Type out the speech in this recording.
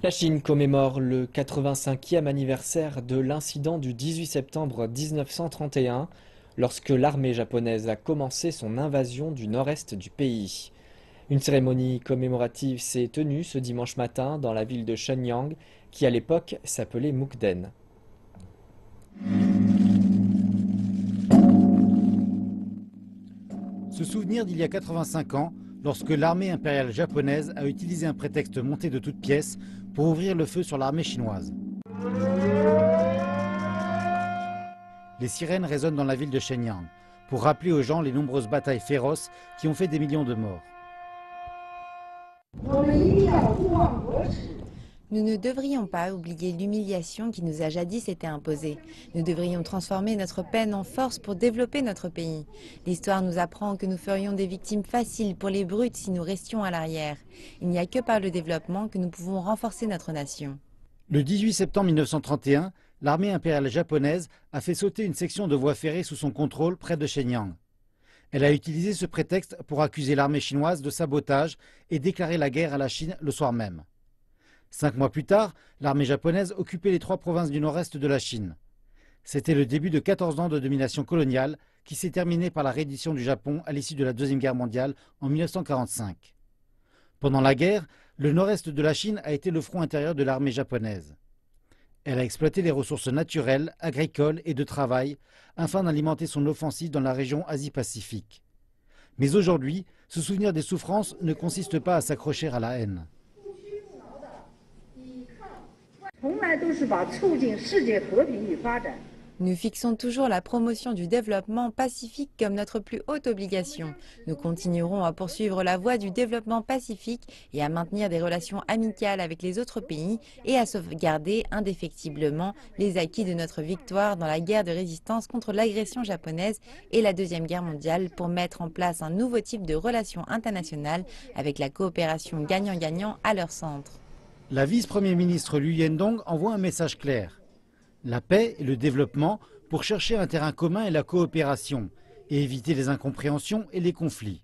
La Chine commémore le 85e anniversaire de l'incident du 18 septembre 1931, lorsque l'armée japonaise a commencé son invasion du nord-est du pays. Une cérémonie commémorative s'est tenue ce dimanche matin dans la ville de Shenyang, qui à l'époque s'appelait Mukden. Se souvenir d'il y a 85 ans, lorsque l'armée impériale japonaise a utilisé un prétexte monté de toutes pièces pour ouvrir le feu sur l'armée chinoise. Les sirènes résonnent dans la ville de Shenyang pour rappeler aux gens les nombreuses batailles féroces qui ont fait des millions de morts. Nous ne devrions pas oublier l'humiliation qui nous a jadis été imposée. Nous devrions transformer notre peine en force pour développer notre pays. L'histoire nous apprend que nous ferions des victimes faciles pour les brutes si nous restions à l'arrière. Il n'y a que par le développement que nous pouvons renforcer notre nation. Le 18 septembre 1931, l'armée impériale japonaise a fait sauter une section de voie ferrée sous son contrôle près de Shenyang. Elle a utilisé ce prétexte pour accuser l'armée chinoise de sabotage et déclarer la guerre à la Chine le soir même. 5 mois plus tard, l'armée japonaise occupait les 3 provinces du nord-est de la Chine. C'était le début de 14 ans de domination coloniale qui s'est terminé par la reddition du Japon à l'issue de la Deuxième Guerre mondiale en 1945. Pendant la guerre, le nord-est de la Chine a été le front intérieur de l'armée japonaise. Elle a exploité les ressources naturelles, agricoles et de travail afin d'alimenter son offensive dans la région Asie-Pacifique. Mais aujourd'hui, se souvenir des souffrances ne consiste pas à s'accrocher à la haine. Nous fixons toujours la promotion du développement pacifique comme notre plus haute obligation. Nous continuerons à poursuivre la voie du développement pacifique et à maintenir des relations amicales avec les autres pays et à sauvegarder indéfectiblement les acquis de notre victoire dans la guerre de résistance contre l'agression japonaise et la Deuxième Guerre mondiale pour mettre en place un nouveau type de relations internationales avec la coopération gagnant-gagnant à leur centre. La vice-premier ministre Liu Yendong envoie un message clair. La paix et le développement pour chercher un terrain commun et la coopération et éviter les incompréhensions et les conflits.